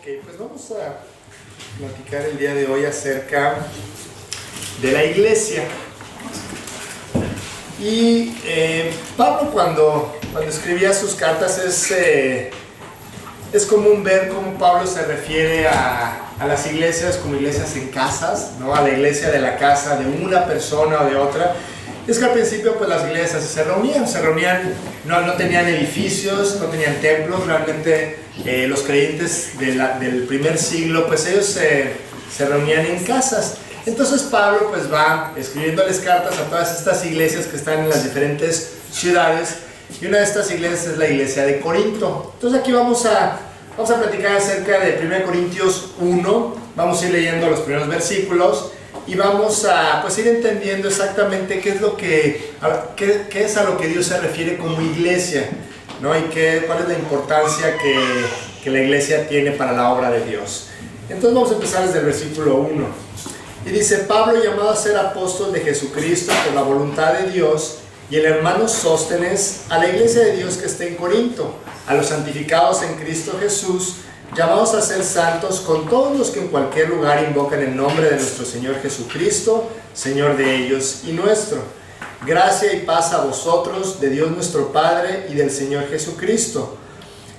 Pues vamos a platicar el día de hoy acerca de la iglesia. Y Pablo cuando escribía sus cartas es común ver cómo Pablo se refiere a las iglesias como iglesias en casas, ¿no? A la iglesia de la casa de una persona o de otra. Es que al principio pues las iglesias se reunían, no tenían edificios, no tenían templos. Realmente los creyentes del primer siglo pues ellos se reunían en casas. Entonces Pablo pues va escribiéndoles cartas a todas estas iglesias que están en las diferentes ciudades, y una de estas iglesias es la iglesia de Corinto. Entonces aquí vamos a platicar acerca de 1 Corintios 1, vamos a ir leyendo los primeros versículos y vamos a pues ir entendiendo exactamente qué es a lo que Dios se refiere como iglesia, ¿no? Y cuál es la importancia que la iglesia tiene para la obra de Dios. Entonces vamos a empezar desde el versículo 1. Y dice: Pablo, llamado a ser apóstol de Jesucristo por la voluntad de Dios, y el hermano Sóstenes, a la iglesia de Dios que está en Corinto, a los santificados en Cristo Jesús, llamados a ser santos, con todos los que en cualquier lugar invocan el nombre de nuestro Señor Jesucristo, Señor de ellos y nuestro. Gracia y paz a vosotros, de Dios nuestro Padre y del Señor Jesucristo.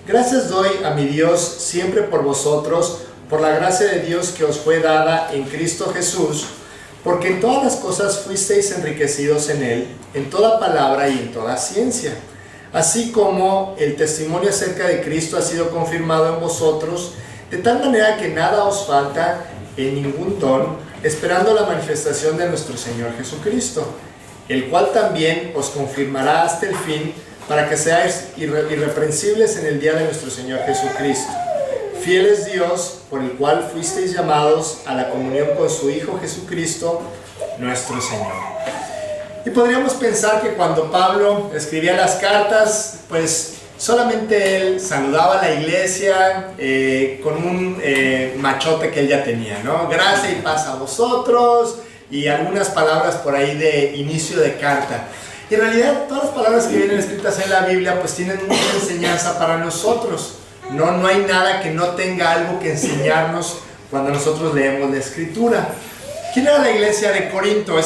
Gracias doy a mi Dios siempre por vosotros, por la gracia de Dios que os fue dada en Cristo Jesús, porque en todas las cosas fuisteis enriquecidos en Él, en toda palabra y en toda ciencia, así como el testimonio acerca de Cristo ha sido confirmado en vosotros, de tal manera que nada os falta en ningún don, esperando la manifestación de nuestro Señor Jesucristo, el cual también os confirmará hasta el fin, para que seáis irreprensibles en el día de nuestro Señor Jesucristo. Fiel es Dios, por el cual fuisteis llamados a la comunión con su Hijo Jesucristo, nuestro Señor. Y podríamos pensar que cuando Pablo escribía las cartas, pues solamente él saludaba a la iglesia con un machote que él ya tenía, ¿no? Gracia y paz a vosotros, y algunas palabras por ahí de inicio de carta. Y en realidad todas las palabras que vienen escritas en la Biblia pues tienen mucha enseñanza para nosotros. No hay nada que no tenga algo que enseñarnos cuando nosotros leemos la Escritura. ¿Quién era la iglesia de Corinto?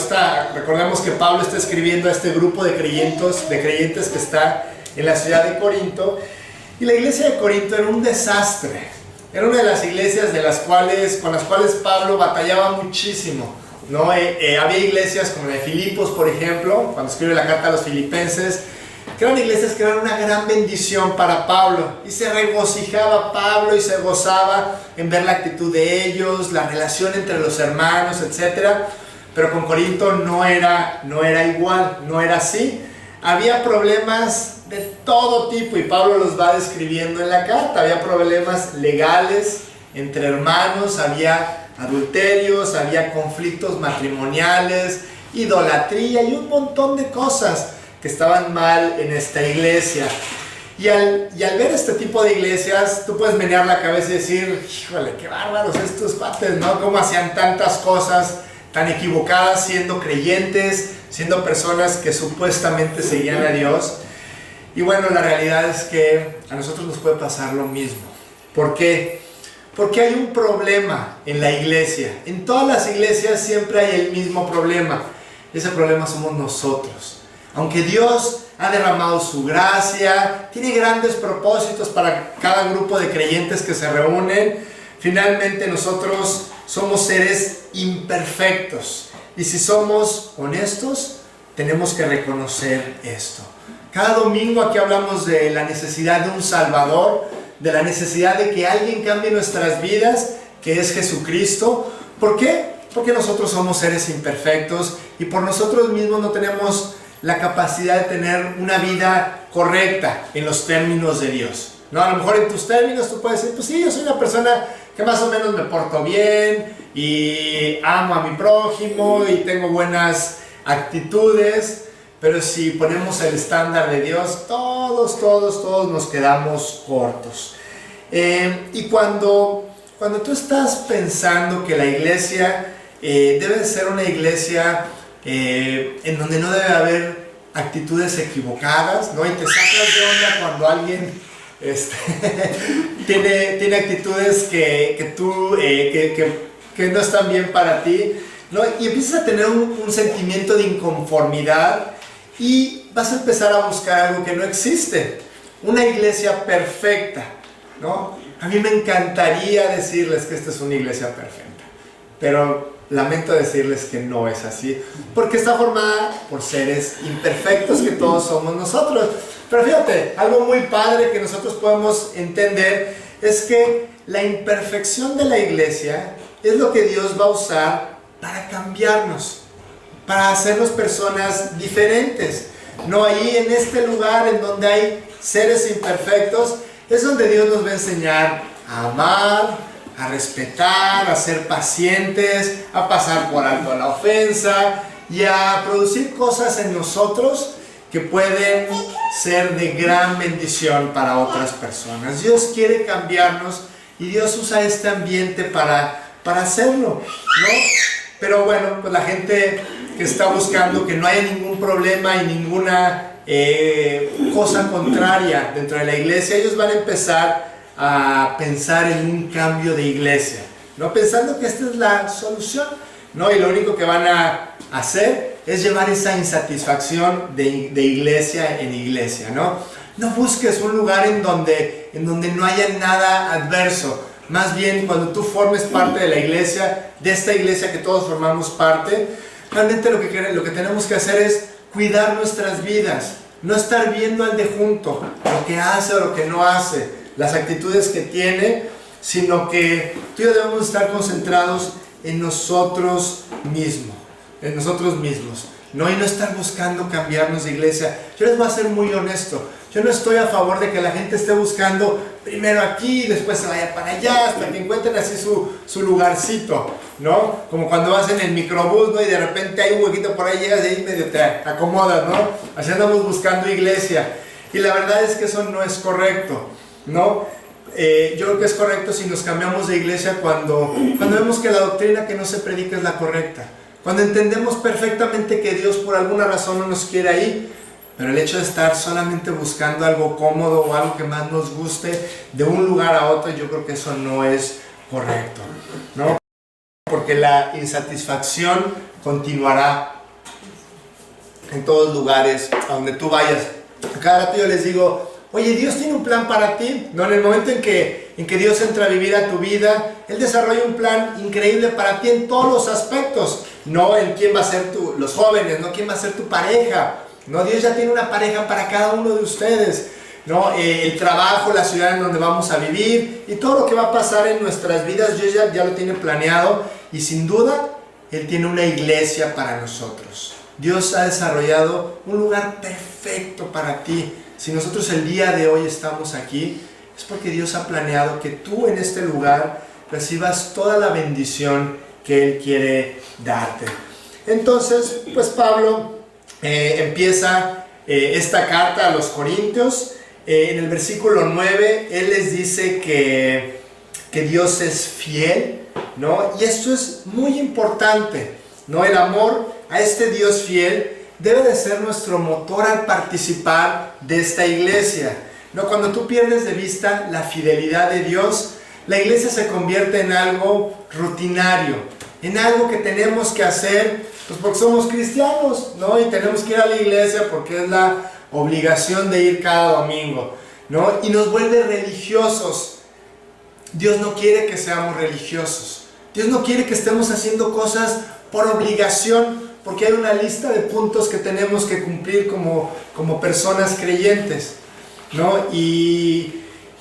Recordemos que Pablo está escribiendo a este grupo de creyentes que está en la ciudad de Corinto. Y la iglesia de Corinto era un desastre. Era una de las iglesias con las cuales Pablo batallaba muchísimo, ¿no? Había iglesias como la de Filipos, por ejemplo, cuando escribe la carta a los filipenses, que eran iglesias que eran una gran bendición para Pablo, y se regocijaba Pablo y se gozaba en ver la actitud de ellos, la relación entre los hermanos, etc. Pero con Corinto no era igual, no era así. Había problemas de todo tipo y Pablo los va describiendo en la carta. Había problemas legales entre hermanos, había adulterios, había conflictos matrimoniales, idolatría y un montón de cosas que estaban mal en esta iglesia. Y al ver este tipo de iglesias, tú puedes menear la cabeza y decir: híjole, qué bárbaros estos cuates, ¿no? Cómo hacían tantas cosas tan equivocadas siendo creyentes, siendo personas que supuestamente seguían a Dios. Y bueno, la realidad es que a nosotros nos puede pasar lo mismo. ¿Por qué? Porque hay un problema en la iglesia. En todas las iglesias siempre hay el mismo problema. Ese problema somos nosotros. Aunque Dios ha derramado su gracia, tiene grandes propósitos para cada grupo de creyentes que se reúnen, finalmente nosotros somos seres imperfectos. Y si somos honestos, tenemos que reconocer esto. Cada domingo aquí hablamos de la necesidad de un Salvador, de la necesidad de que alguien cambie nuestras vidas, que es Jesucristo. ¿Por qué? Porque nosotros somos seres imperfectos y por nosotros mismos no tenemos la capacidad de tener una vida correcta en los términos de Dios, ¿no? A lo mejor en tus términos tú puedes decir: pues sí, yo soy una persona que más o menos me porto bien y amo a mi prójimo y tengo buenas actitudes. Pero si ponemos el estándar de Dios, todos nos quedamos cortos. Y cuando tú estás pensando que la iglesia debe ser una iglesia en donde no debe haber actitudes equivocadas, ¿no? Y te sacas de onda cuando alguien este, tiene actitudes que no están bien para ti, ¿no? Y empiezas a tener un sentimiento de inconformidad y vas a empezar a buscar algo que no existe, una iglesia perfecta, ¿no? A mí me encantaría decirles que esta es una iglesia perfecta, pero lamento decirles que no es así, porque está formada por seres imperfectos que todos somos nosotros. Pero fíjate, algo muy padre que nosotros podemos entender es que la imperfección de la iglesia es lo que Dios va a usar para cambiarnos, para hacernos personas diferentes. No, ahí en este lugar en donde hay seres imperfectos, es donde Dios nos va a enseñar a amar, a respetar, a ser pacientes, a pasar por alto la ofensa y a producir cosas en nosotros que pueden ser de gran bendición para otras personas. Dios quiere cambiarnos y Dios usa este ambiente para hacerlo, ¿no? Pero bueno, pues la gente que está buscando que no haya ningún problema y ninguna cosa contraria dentro de la iglesia, ellos van a empezar a pensar en un cambio de iglesia, ¿no? Pensando que esta es la solución, ¿no? Y lo único que van a hacer es llevar esa insatisfacción de iglesia en iglesia, ¿no? No busques un lugar en donde no haya nada adverso. Más bien, cuando tú formes parte de la iglesia, de esta iglesia que todos formamos parte, realmente lo que tenemos que hacer es cuidar nuestras vidas, no estar viendo al de junto, lo que hace o lo que no hace, las actitudes que tiene, sino que tú y yo debemos estar concentrados en nosotros mismos, ¿no? Y no estar buscando cambiarnos de iglesia. Yo les voy a ser muy honesto, yo no estoy a favor de que la gente esté buscando primero aquí y después se vaya para allá hasta que encuentren así su lugarcito, ¿no? Como cuando vas en el microbús, ¿no? Y de repente hay un huequito por ahí, llegas y ahí medio te acomodas, ¿no? Así andamos buscando iglesia. Y la verdad es que eso no es correcto, ¿no? Yo creo que es correcto si nos cambiamos de iglesia cuando vemos que la doctrina que no se predica es la correcta. Cuando entendemos perfectamente que Dios por alguna razón no nos quiere ahí, pero el hecho de estar solamente buscando algo cómodo o algo que más nos guste de un lugar a otro, yo creo que eso no es correcto, ¿no? Porque la insatisfacción continuará en todos lugares a donde tú vayas. Cada rato yo les digo, oye, Dios tiene un plan para ti, ¿no? En el momento en que Dios entra a vivir a tu vida, Él desarrolla un plan increíble para ti en todos los aspectos, no en quién va a ser los jóvenes, no quién va a ser tu pareja, no, Dios ya tiene una pareja para cada uno de ustedes, ¿no? El trabajo, la ciudad en donde vamos a vivir y todo lo que va a pasar en nuestras vidas, Dios ya lo tiene planeado y sin duda Él tiene una iglesia para nosotros. Dios ha desarrollado un lugar perfecto para ti. Si nosotros el día de hoy estamos aquí, es porque Dios ha planeado que tú en este lugar recibas toda la bendición que Él quiere darte. Entonces, pues Pablo empieza esta carta a los Corintios. En el versículo 9, Él les dice que Dios es fiel, ¿no? Y esto es muy importante, ¿no? El amor a este Dios fiel debe de ser nuestro motor al participar de esta iglesia, ¿no? Cuando tú pierdes de vista la fidelidad de Dios, la iglesia se convierte en algo rutinario, en algo que tenemos que hacer, pues porque somos cristianos, ¿no? Y tenemos que ir a la iglesia porque es la obligación de ir cada domingo, ¿no? Y nos vuelve religiosos. Dios no quiere que seamos religiosos. Dios no quiere que estemos haciendo cosas por obligación, porque hay una lista de puntos que tenemos que cumplir como personas creyentes, ¿no?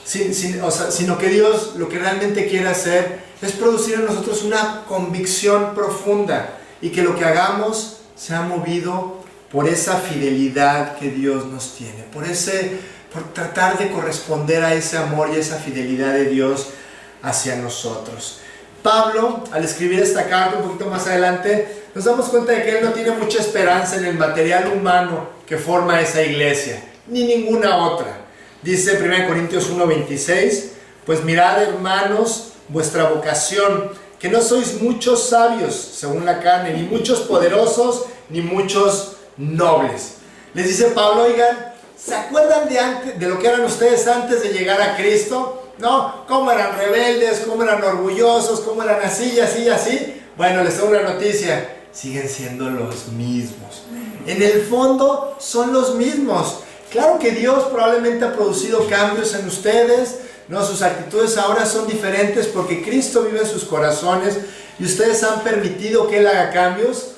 Sino que Dios lo que realmente quiere hacer es producir en nosotros una convicción profunda y que lo que hagamos sea movido por esa fidelidad que Dios nos tiene, por tratar de corresponder a ese amor y esa fidelidad de Dios hacia nosotros. Pablo, al escribir esta carta un poquito más adelante, nos damos cuenta de que él no tiene mucha esperanza en el material humano que forma esa iglesia, ni ninguna otra. Dice 1 Corintios 1:26, pues mirad, hermanos, vuestra vocación, que no sois muchos sabios según la carne, ni muchos poderosos, ni muchos nobles. Les dice Pablo, oigan, ¿Se acuerdan de lo que eran ustedes antes de llegar a Cristo? ¿No? ¿Cómo eran rebeldes? ¿Cómo eran orgullosos? ¿Cómo eran así y así y así? Bueno, les tengo una noticia. Siguen siendo los mismos. En el fondo son los mismos. Claro que Dios probablemente ha producido cambios en ustedes, ¿no? Sus actitudes ahora son diferentes porque Cristo vive en sus corazones y ustedes han permitido que Él haga cambios,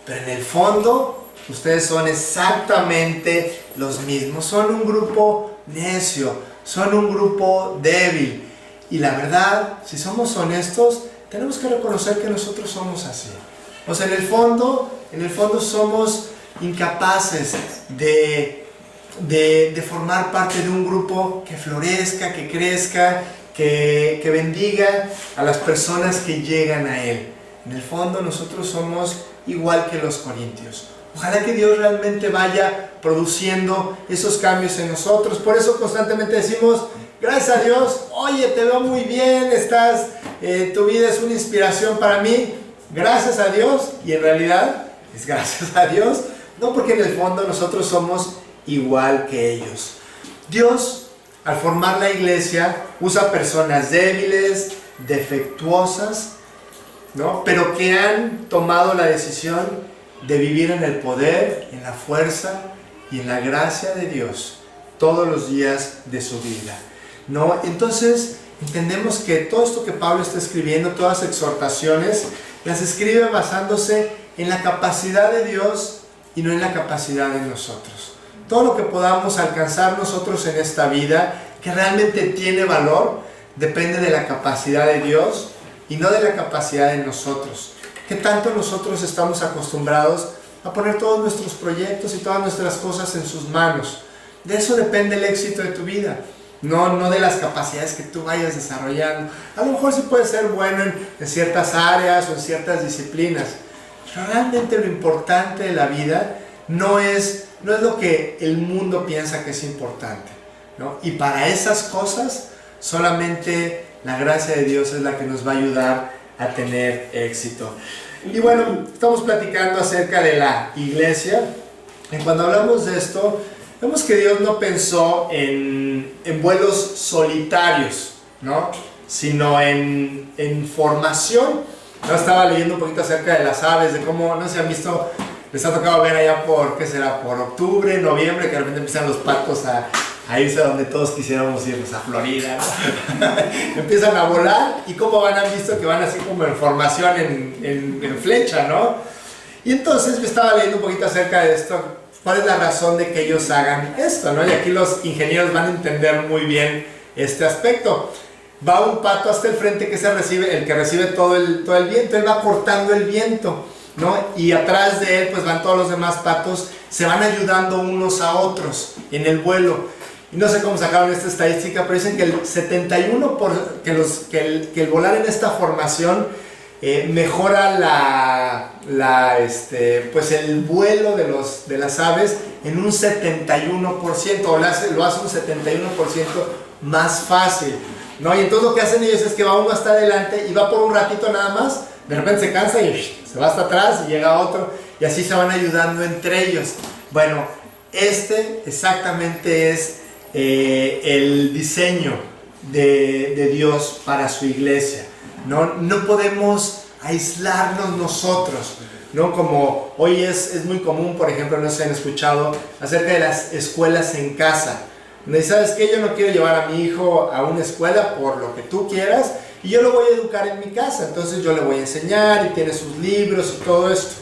pero en el fondo ustedes son exactamente los mismos. Son un grupo necio, son un grupo débil. Y la verdad, si somos honestos, tenemos que reconocer que nosotros somos así. O sea, en el fondo somos incapaces de formar parte de un grupo que florezca, que crezca, que bendiga a las personas que llegan a Él. En el fondo nosotros somos igual que los corintios. Ojalá que Dios realmente vaya produciendo esos cambios en nosotros. Por eso constantemente decimos, gracias a Dios, oye, te veo muy bien, tu vida es una inspiración para mí. Gracias a Dios, y en realidad es gracias a Dios, no, porque en el fondo nosotros somos igual que ellos. Dios, al formar la iglesia, usa personas débiles, defectuosas, ¿no? Pero que han tomado la decisión de vivir en el poder, en la fuerza y en la gracia de Dios todos los días de su vida, ¿no? Entonces entendemos que todo esto que Pablo está escribiendo, todas las exhortaciones, las escribe basándose en la capacidad de Dios y no en la capacidad de nosotros. Todo lo que podamos alcanzar nosotros en esta vida, que realmente tiene valor, depende de la capacidad de Dios y no de la capacidad de nosotros. ¿Qué tanto nosotros estamos acostumbrados a poner todos nuestros proyectos y todas nuestras cosas en sus manos? De eso depende el éxito de tu vida. No de las capacidades que tú vayas desarrollando. A lo mejor sí puedes ser bueno en ciertas áreas o en ciertas disciplinas, pero realmente lo importante de la vida no es lo que el mundo piensa que es importante, ¿no? Y para esas cosas solamente la gracia de Dios es la que nos va a ayudar a tener éxito. Y bueno, estamos platicando acerca de la iglesia. Y cuando hablamos de esto, vemos que Dios no pensó en vuelos solitarios, ¿no? Sino en formación. Yo estaba leyendo un poquito acerca de las aves, de cómo, no sé si han visto, les ha tocado ver allá por, ¿qué será? Por octubre, noviembre, que de repente empiezan los patos a irse a donde todos quisiéramos irnos, a Florida, ¿no? Empiezan a volar y cómo van, han visto que van así como en formación, en flecha, ¿no? Y entonces yo estaba leyendo un poquito acerca de esto. ¿Cuál es la razón de que ellos hagan esto, ¿no? Y aquí los ingenieros van a entender muy bien este aspecto. Va un pato hasta el frente que el que recibe todo el viento. Él va cortando el viento, ¿no? Y atrás de él pues van todos los demás patos, se van ayudando unos a otros en el vuelo. Y no sé cómo sacaron esta estadística, pero dicen que el 71% que el volar en esta formación mejora pues el vuelo de las aves en un 71%, o lo hace un 71% más fácil, ¿no? Y entonces lo que hacen ellos es que va uno hasta adelante y va por un ratito nada más, de repente se cansa y se va hasta atrás y llega otro, y así se van ayudando entre ellos. Bueno, exactamente es el diseño de Dios para su iglesia. No podemos aislarnos nosotros, ¿no? Como hoy es muy común, por ejemplo, no sé si han escuchado acerca de las escuelas en casa. Donde, ¿sabes qué? Yo no quiero llevar a mi hijo a una escuela por lo que tú quieras y yo lo voy a educar en mi casa. Entonces yo le voy a enseñar y tiene sus libros y todo esto,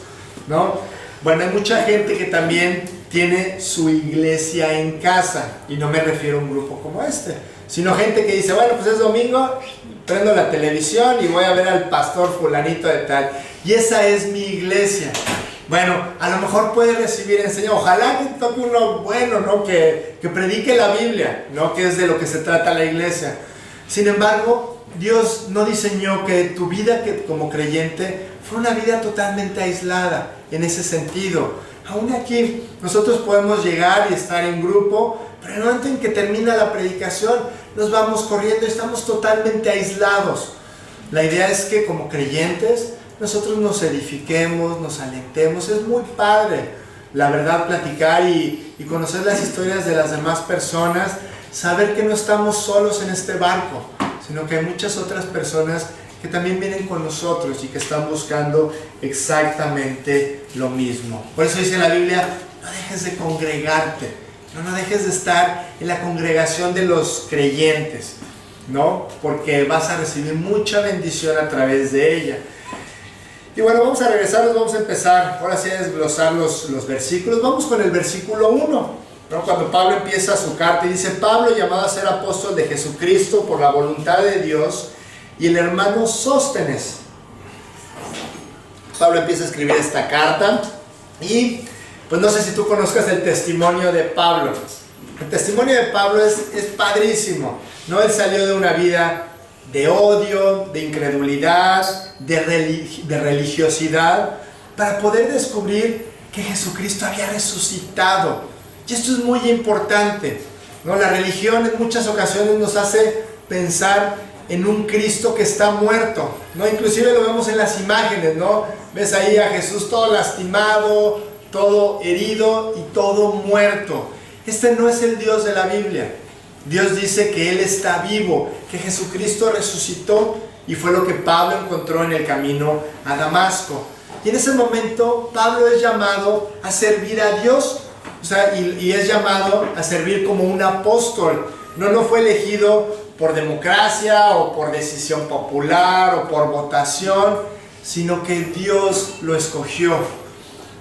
¿no? Bueno, hay mucha gente que también tiene su iglesia en casa, y no me refiero a un grupo como este, sino gente que dice, bueno, pues es domingo, prendo la televisión y voy a ver al pastor fulanito de tal, y esa es mi iglesia. Bueno, a lo mejor puede recibir enseñanza, ojalá que toque uno bueno, ¿no? Que predique la Biblia, ¿no? Que es de lo que se trata la iglesia. Sin embargo, Dios no diseñó que tu vida como creyente fuera una vida totalmente aislada en ese sentido. Aún aquí nosotros podemos llegar y estar en grupo, pero en el momento en que termina la predicación nos vamos corriendo y estamos totalmente aislados. La idea es que como creyentes nosotros nos edifiquemos, nos alentemos. Es muy padre la verdad, platicar y conocer las historias de las demás personas, saber que no estamos solos en este barco, sino que hay muchas otras personas que también vienen con nosotros y que están buscando exactamente lo mismo. Por eso dice la Biblia, no dejes de congregarte, no dejes de estar en la congregación de los creyentes, ¿no? Porque vas a recibir mucha bendición a través de ella. Y bueno, vamos a regresar, vamos a empezar ahora sí a desglosar los versículos. Vamos con el versículo 1, ¿no? Cuando Pablo empieza su carta y dice: Pablo, llamado a ser apóstol de Jesucristo por la voluntad de Dios, y el hermano Sóstenes. Pablo empieza a escribir esta carta y pues no sé si tú conozcas el testimonio de Pablo. El testimonio de Pablo es padrísimo, ¿no? Él salió de una vida de odio, de incredulidad, de religiosidad, para poder descubrir que Jesucristo había resucitado. Y esto es muy importante, ¿no? La religión en muchas ocasiones nos hace pensar en un Cristo que está muerto, ¿no? Inclusive lo vemos en las imágenes, ¿no? Ves ahí a Jesús todo lastimado, todo herido y todo muerto. Este no es el Dios de la Biblia. Dios dice que Él está vivo, que Jesucristo resucitó, y fue lo que Pablo encontró en el camino a Damasco. Y en ese momento Pablo es llamado a servir a Dios, o sea, y es llamado a servir como un apóstol. No fue elegido por democracia o por decisión popular o por votación, sino que Dios lo escogió.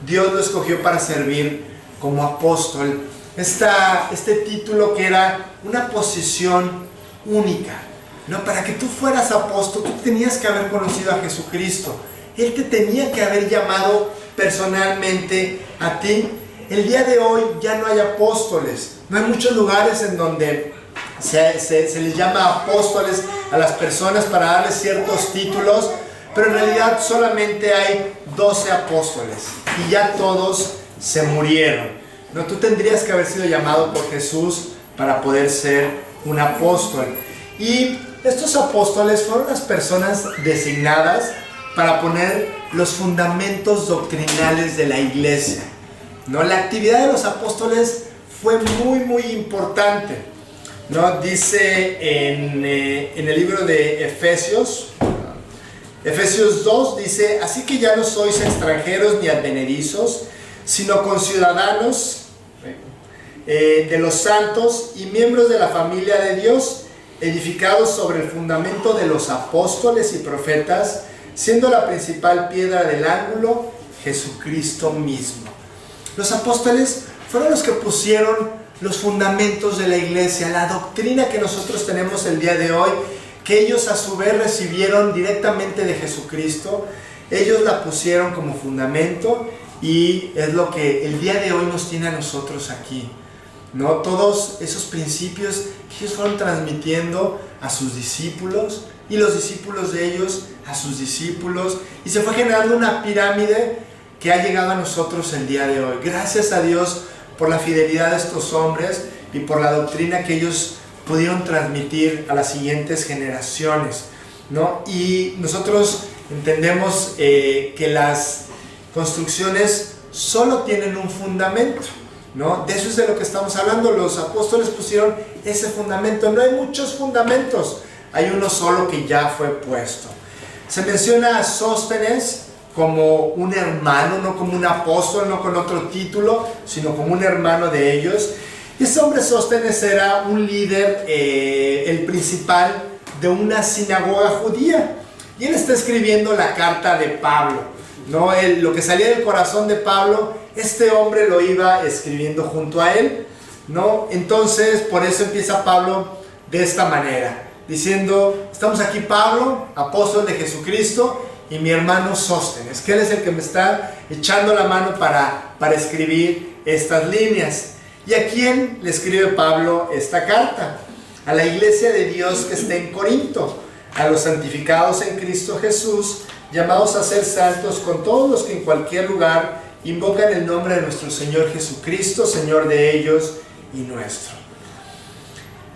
Dios lo escogió para servir como apóstol. Este título que era una posición única, ¿no? Para que tú fueras apóstol, tú tenías que haber conocido a Jesucristo. Él te tenía que haber llamado personalmente a ti. El día de hoy ya no hay apóstoles. No hay muchos lugares en donde se les llama apóstoles a las personas para darles ciertos títulos, pero en realidad solamente hay 12 apóstoles y ya todos se murieron. No, tú tendrías que haber sido llamado por Jesús para poder ser un apóstol. Y estos apóstoles fueron las personas designadas para poner los fundamentos doctrinales de la iglesia, ¿no? La actividad de los apóstoles fue muy importante, ¿no? Dice en el libro de Efesios 2, dice: así que ya no sois extranjeros ni advenedizos, sino conciudadanos de los santos y miembros de la familia de Dios, edificados sobre el fundamento de los apóstoles y profetas, siendo la principal piedra del ángulo Jesucristo mismo. Los apóstoles fueron los que pusieron los fundamentos de la iglesia, la doctrina que nosotros tenemos el día de hoy, que ellos a su vez recibieron directamente de Jesucristo. Ellos la pusieron como fundamento y es lo que el día de hoy nos tiene a nosotros aquí, ¿no? Todos esos principios que ellos fueron transmitiendo a sus discípulos y los discípulos de ellos a sus discípulos, y se fue generando una pirámide que ha llegado a nosotros el día de hoy. Gracias a Dios por la fidelidad de estos hombres y por la doctrina que ellos pudieron transmitir a las siguientes generaciones, ¿no? Y nosotros entendemos que las construcciones solo tienen un fundamento, ¿no? De eso es de lo que estamos hablando. Los apóstoles pusieron ese fundamento. No hay muchos fundamentos, hay uno solo que ya fue puesto. Se menciona a Sóstenes como un hermano, no como un apóstol, no con otro título, sino como un hermano de ellos. Y ese hombre Sóstenes era un líder, el principal de una sinagoga judía, y él está escribiendo la carta de Pablo, ¿no? Lo que salía del corazón de Pablo, este hombre lo iba escribiendo junto a él, ¿no? Entonces, por eso empieza Pablo de esta manera, diciendo: estamos aquí Pablo, apóstol de Jesucristo, y mi hermano Sóstenes, que él es el que me está echando la mano para escribir estas líneas. ¿Y a quién le escribe Pablo esta carta? A la iglesia de Dios que está en Corinto, a los santificados en Cristo Jesús, llamados a ser santos, con todos los que en cualquier lugar invocan el nombre de nuestro Señor Jesucristo, Señor de ellos y nuestro.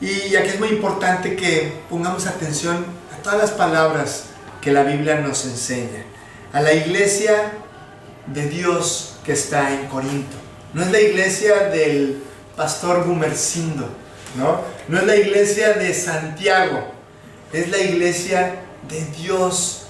Y aquí es muy importante que pongamos atención a todas las palabras que la Biblia nos enseña. A la iglesia de Dios que está en Corinto. No es la iglesia del pastor Gumersindo, ¿no? No es la iglesia de Santiago, es la iglesia de Dios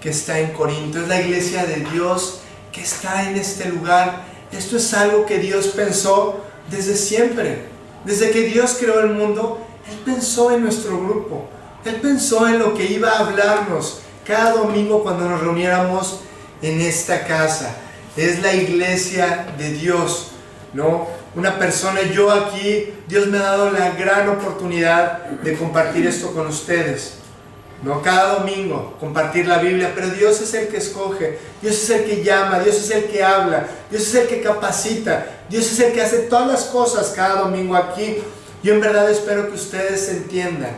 que está en Corinto, es la iglesia de Dios que está en este lugar. Esto es algo que Dios pensó desde siempre. Desde que Dios creó el mundo, Él pensó en nuestro grupo. Él pensó en lo que iba a hablarnos cada domingo cuando nos reuniéramos en esta casa. Es la iglesia de Dios, ¿no? Una persona, yo aquí, Dios me ha dado la gran oportunidad de compartir esto con ustedes, ¿no? Cada domingo compartir la Biblia, pero Dios es el que escoge, Dios es el que llama, Dios es el que habla, Dios es el que capacita, Dios es el que hace todas las cosas cada domingo aquí. Yo en verdad espero que ustedes entiendan,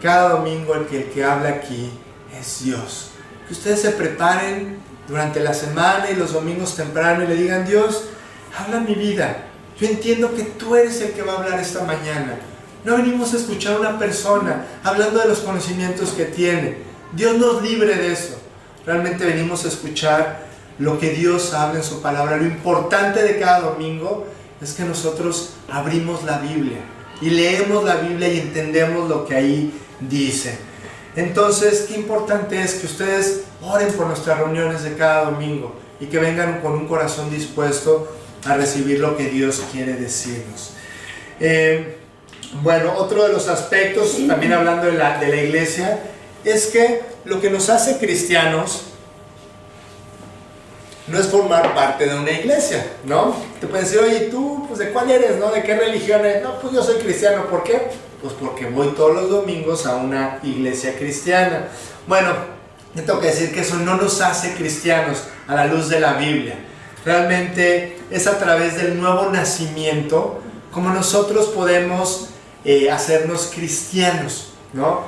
cada domingo el que habla aquí es Dios. Que ustedes se preparen durante la semana y los domingos temprano y le digan: Dios, habla mi vida. Yo entiendo que tú eres el que va a hablar esta mañana. No venimos a escuchar a una persona hablando de los conocimientos que tiene. Dios nos libre de eso. Realmente venimos a escuchar lo que Dios habla en su palabra. Lo importante de cada domingo es que nosotros abrimos la Biblia y leemos la Biblia y entendemos lo que ahí dice. Entonces, qué importante es que ustedes oren por nuestras reuniones de cada domingo y que vengan con un corazón dispuesto a recibir lo que Dios quiere decirnos. Bueno, otro de los aspectos, también hablando de la iglesia, es que lo que nos hace cristianos no es formar parte de una iglesia, ¿no? Te pueden decir: oye, ¿tú pues de cuál eres, no? ¿De qué religión eres? No, pues yo soy cristiano. ¿Por qué? Pues porque voy todos los domingos a una iglesia cristiana. Bueno, te tengo que decir que eso no nos hace cristianos a la luz de la Biblia. Realmente es a través del nuevo nacimiento como nosotros podemos hacernos cristianos, ¿no?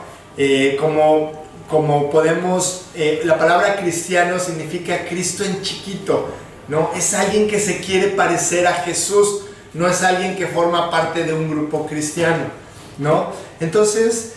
Como podemos, la palabra cristiano significa Cristo en chiquito, ¿no? Es alguien que se quiere parecer a Jesús, no es alguien que forma parte de un grupo cristiano, ¿no? Entonces,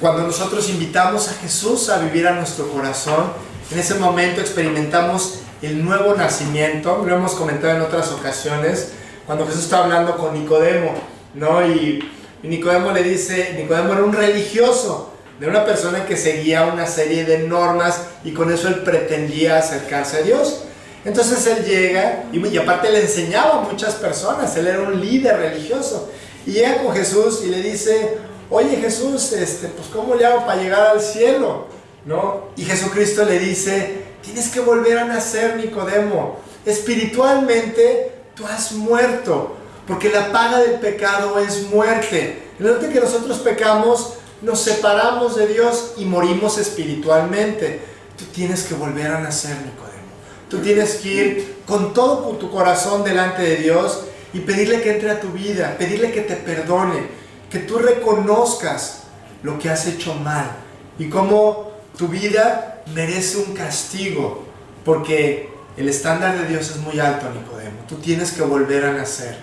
cuando nosotros invitamos a Jesús a vivir a nuestro corazón, en ese momento experimentamos el nuevo nacimiento. Lo hemos comentado en otras ocasiones, cuando Jesús está hablando con Nicodemo, ¿no? Y Nicodemo le dice, Nicodemo era un religioso, de una persona que seguía una serie de normas y con eso él pretendía acercarse a Dios. Entonces él llega y aparte le enseñaba a muchas personas, él era un líder religioso, y llega con Jesús y le dice: oye Jesús, pues ¿cómo le hago para llegar al cielo? ¿No? Y Jesucristo le dice: tienes que volver a nacer, Nicodemo. Espiritualmente tú has muerto, porque la paga del pecado es muerte. En el momento en que nosotros pecamos, nos separamos de Dios y morimos espiritualmente. Tú tienes que volver a nacer, Nicodemo. Tú tienes que ir con todo tu corazón delante de Dios y pedirle que entre a tu vida, pedirle que te perdone, que tú reconozcas lo que has hecho mal y cómo tu vida merece un castigo, porque el estándar de Dios es muy alto, Nicodemo. Tú tienes que volver a nacer.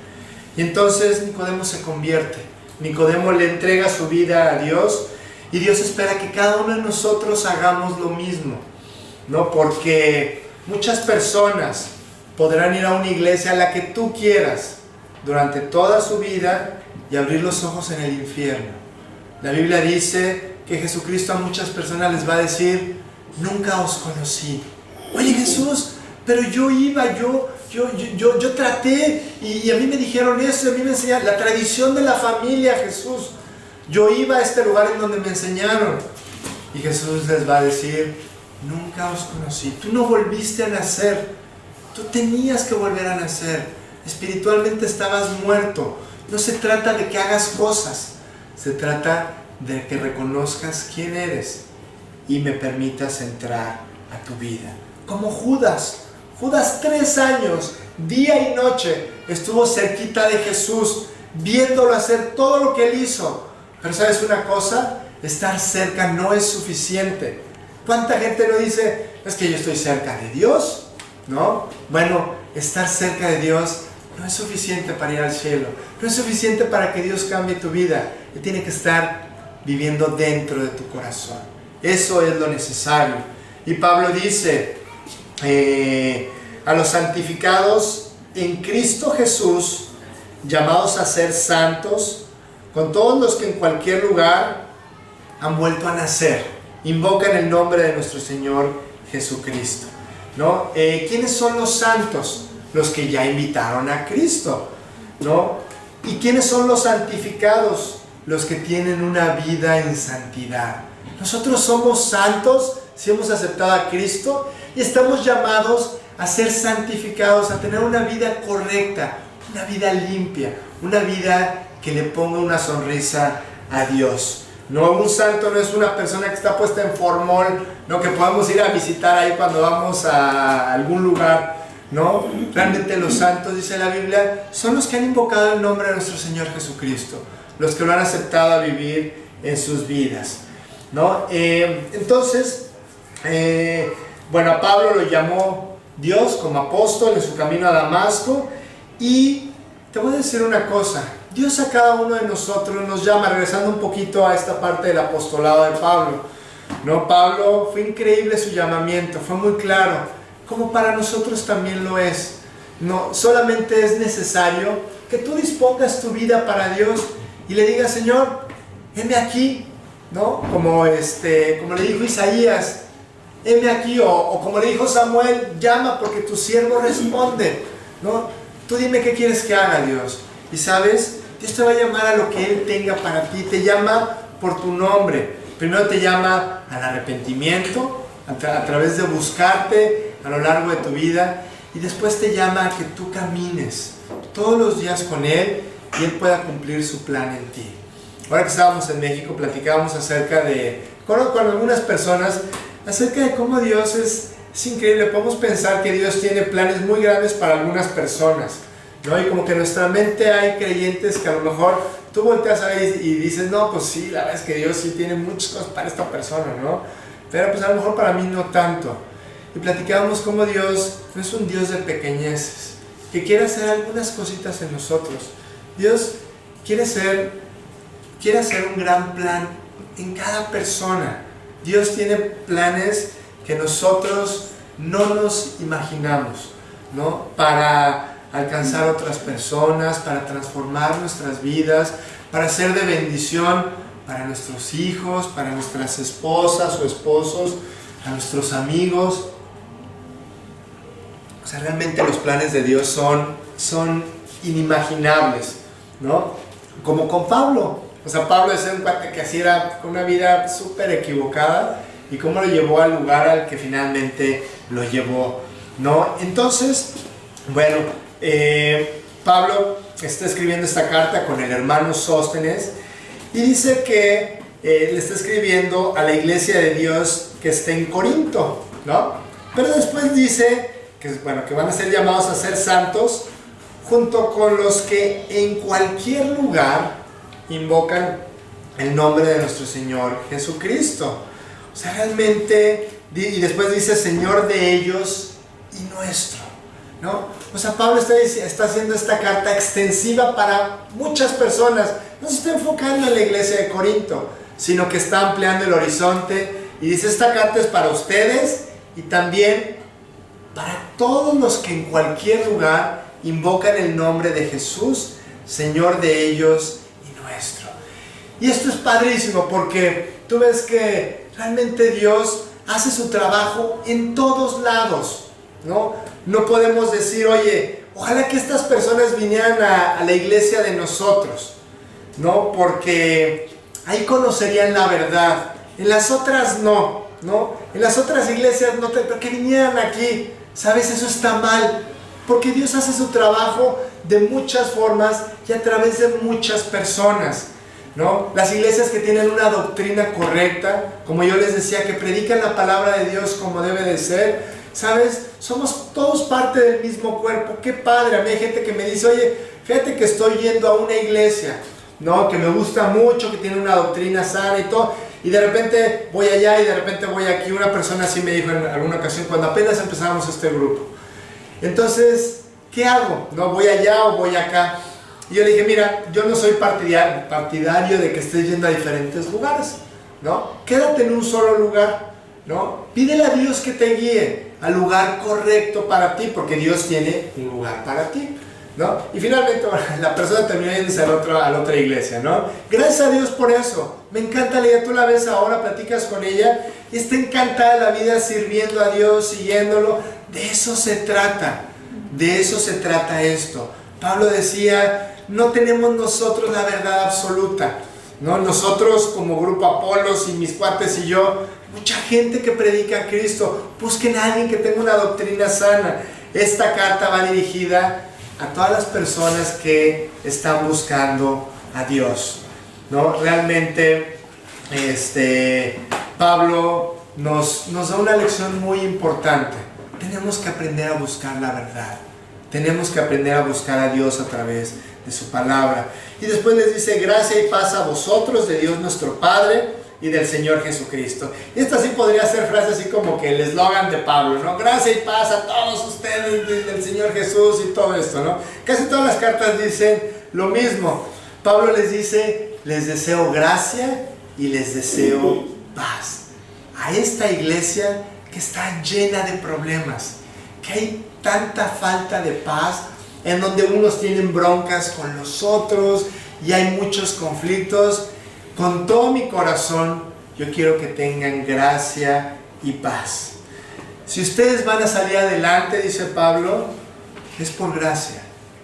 Y entonces Nicodemo se convierte. Nicodemo le entrega su vida a Dios y Dios espera que cada uno de nosotros hagamos lo mismo, ¿no? Porque muchas personas podrán ir a una iglesia a la que tú quieras durante toda su vida y abrir los ojos en el infierno. La Biblia dice que Jesucristo a muchas personas les va a decir: nunca os conocí. Oye Jesús, pero yo iba, yo traté y a mí me dijeron eso, a mí me enseñaron, la tradición de la familia, Jesús. Yo iba a este lugar en donde me enseñaron. Y Jesús les va a decir: nunca os conocí. Tú no volviste a nacer. Tú tenías que volver a nacer. Espiritualmente estabas muerto. No se trata de que hagas cosas. Se trata de que reconozcas quién eres y me permitas entrar a tu vida. Como Judas. Judas 3 años, día y noche, estuvo cerquita de Jesús, viéndolo hacer todo lo que él hizo. Pero ¿sabes una cosa? Estar cerca no es suficiente. ¿Cuánta gente no dice: es que yo estoy cerca de Dios? ¿No? Bueno, estar cerca de Dios no es suficiente para ir al cielo. No es suficiente para que Dios cambie tu vida. Él tiene que estar viviendo dentro de tu corazón. Eso es lo necesario. Y Pablo dice a los santificados en Cristo Jesús, llamados a ser santos, con todos los que en cualquier lugar han vuelto a nacer, invocan el nombre de nuestro Señor Jesucristo, ¿no? ¿Quiénes son los santos? Los que ya invitaron a Cristo, ¿no? ¿Y quiénes son los santificados? Los que tienen una vida en santidad. Nosotros somos santos si hemos aceptado a Cristo y estamos llamados a ser santificados, a tener una vida correcta, una vida limpia, una vida que le ponga una sonrisa a Dios. No, un santo no es una persona que está puesta en formol, no, que podamos ir a visitar ahí cuando vamos a algún lugar. No, realmente los santos, dice la Biblia, son los que han invocado el nombre de nuestro Señor Jesucristo, los que lo han aceptado a vivir en sus vidas, ¿no? Entonces, bueno, a Pablo lo llamó Dios como apóstol en su camino a Damasco. Y te voy a decir una cosa, Dios a cada uno de nosotros nos llama, regresando un poquito a esta parte del apostolado de Pablo, ¿no? Pablo, fue increíble su llamamiento, fue muy claro, como para nosotros también lo es. No, solamente es necesario que tú dispongas tu vida para Dios y le digas: Señor, heme aquí, ¿no? Como le dijo Isaías, heme aquí, o como le dijo Samuel, llama porque tu siervo responde, ¿no? Tú dime qué quieres que haga, Dios. Y sabes, Dios te va a llamar a lo que Él tenga para ti, te llama por tu nombre. Primero te llama al arrepentimiento, a través de buscarte a lo largo de tu vida, y después te llama a que tú camines todos los días con Él y Él pueda cumplir su plan en ti. Ahora que estábamos en México, platicábamos acerca de, con algunas personas, acerca de cómo Dios es increíble. Podemos pensar que Dios tiene planes muy grandes para algunas personas, ¿no? Y como que en nuestra mente hay creyentes que a lo mejor tú volteas a ver y dices: no, pues sí, la verdad es que Dios sí tiene muchas cosas para esta persona, ¿no? Pero pues a lo mejor para mí no tanto. Y platicábamos cómo Dios no es un Dios de pequeñeces, que quiere hacer algunas cositas en nosotros. Dios quiere hacer un gran plan en cada persona. Dios tiene planes que nosotros no nos imaginamos, ¿no? Para alcanzar otras personas, para transformar nuestras vidas, para ser de bendición para nuestros hijos, para nuestras esposas o esposos, a nuestros amigos. O sea, realmente los planes de Dios son inimaginables, ¿no? Como con Pablo. O sea, Pablo es un cuate que así era, con una vida súper equivocada, y cómo lo llevó al lugar al que finalmente lo llevó, ¿no? Entonces, bueno, Pablo está escribiendo esta carta con el hermano Sóstenes, y dice que le está escribiendo a la iglesia de Dios que está en Corinto, ¿no? Pero después dice que, bueno, que van a ser llamados a ser santos junto con los que en cualquier lugar invocan el nombre de nuestro Señor Jesucristo. O sea, realmente, y después dice Señor de ellos y nuestro, ¿no? O sea, Pablo está haciendo esta carta extensiva para muchas personas. No se está enfocando en la iglesia de Corinto, sino que está ampliando el horizonte, y dice: esta carta es para ustedes y también para todos los que en cualquier lugar invocan el nombre de Jesús, Señor de ellos y nuestro. Y esto es padrísimo, porque tú ves que realmente Dios hace su trabajo en todos lados, ¿no? No podemos decir: oye, ojalá que estas personas vinieran a la iglesia de nosotros, ¿no? Porque ahí conocerían la verdad. En las otras no, ¿no? En las otras iglesias no, pero que vinieran aquí. ¿Sabes? Eso está mal, porque Dios hace su trabajo de muchas formas y a través de muchas personas, ¿no? Las iglesias que tienen una doctrina correcta, como yo les decía, que predican la palabra de Dios como debe de ser, ¿sabes? Somos todos parte del mismo cuerpo. ¡Qué padre! A mí hay gente que me dice: oye, fíjate que estoy yendo a una iglesia, ¿no? Que me gusta mucho, que tiene una doctrina sana y todo, y de repente voy allá y de repente voy aquí. Una persona así me dijo en alguna ocasión, cuando apenas empezamos este grupo: entonces, ¿qué hago? ¿No? ¿Voy allá o voy acá? Y yo le dije: mira, yo no soy partidario de que estés yendo a diferentes lugares, ¿no? Quédate en un solo lugar, ¿no? Pídele a Dios que te guíe. al lugar correcto para ti, porque Dios tiene un lugar para ti, ¿no? Y finalmente la persona terminó yéndose a la otra iglesia, ¿no? Gracias a Dios por eso. Me encanta leer, tú la ves ahora, platicas con ella y está encantada de la vida sirviendo a Dios, siguiéndolo. De eso se trata, de eso se trata esto. Pablo decía, no tenemos nosotros la verdad absoluta, ¿no? Nosotros como grupo Apolos y mis cuates y yo, mucha gente que predica a Cristo, busquen a alguien que tenga una doctrina sana. Esta carta va dirigida a todas las personas que están buscando a Dios, ¿no? Realmente Pablo nos da una lección muy importante. Tenemos que aprender a buscar la verdad. Tenemos que aprender a buscar a Dios a través de su palabra. Y después les dice, gracia y paz a vosotros, de Dios nuestro Padre y del Señor Jesucristo. Y esta sí podría ser frase así como que el eslogan de Pablo, ¿no? Gracia y paz a todos ustedes del Señor Jesús y todo esto, ¿no? Casi todas las cartas dicen lo mismo. Pablo les dice, les deseo gracia y les deseo paz. A esta iglesia que está llena de problemas, que hay tanta falta de paz, en donde unos tienen broncas con los otros y hay muchos conflictos. Con todo mi corazón, yo quiero que tengan gracia y paz. Si ustedes van a salir adelante, dice Pablo, es por gracia,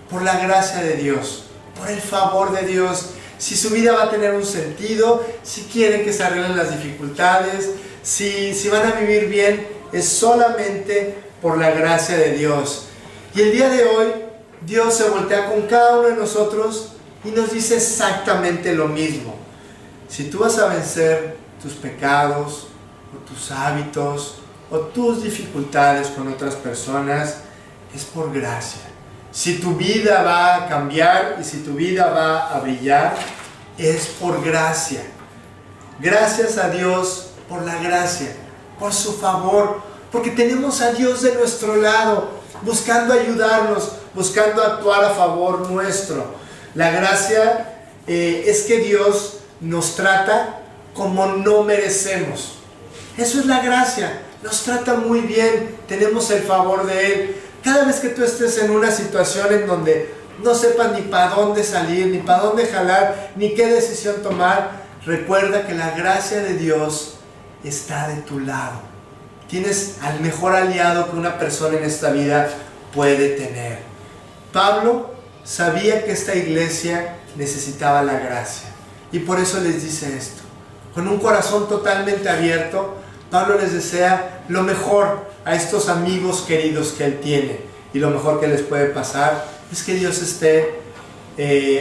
por la gracia de Dios, por el favor de Dios. Si su vida va a tener un sentido, si quieren que se arreglen las dificultades, si van a vivir bien, es solamente por la gracia de Dios. Y el día de hoy, Dios se voltea con cada uno de nosotros y nos dice exactamente lo mismo. Si tú vas a vencer tus pecados, o tus hábitos, o tus dificultades con otras personas, es por gracia. Si tu vida va a cambiar y si tu vida va a brillar, es por gracia. Gracias a Dios por la gracia, por su favor, porque tenemos a Dios de nuestro lado, buscando ayudarnos, buscando actuar a favor nuestro. La gracia es que Dios nos trata como no merecemos. Eso es la gracia, nos trata muy bien, tenemos el favor de Él. Cada vez que tú estés en una situación en donde no sepas ni para dónde salir, ni para dónde jalar, ni qué decisión tomar, recuerda que la gracia de Dios está de tu lado. Tienes al mejor aliado que una persona en esta vida puede tener. Pablo sabía que esta iglesia necesitaba la gracia y por eso les dice esto. Con un corazón totalmente abierto, Pablo les desea lo mejor a estos amigos queridos que él tiene, y lo mejor que les puede pasar es que Dios esté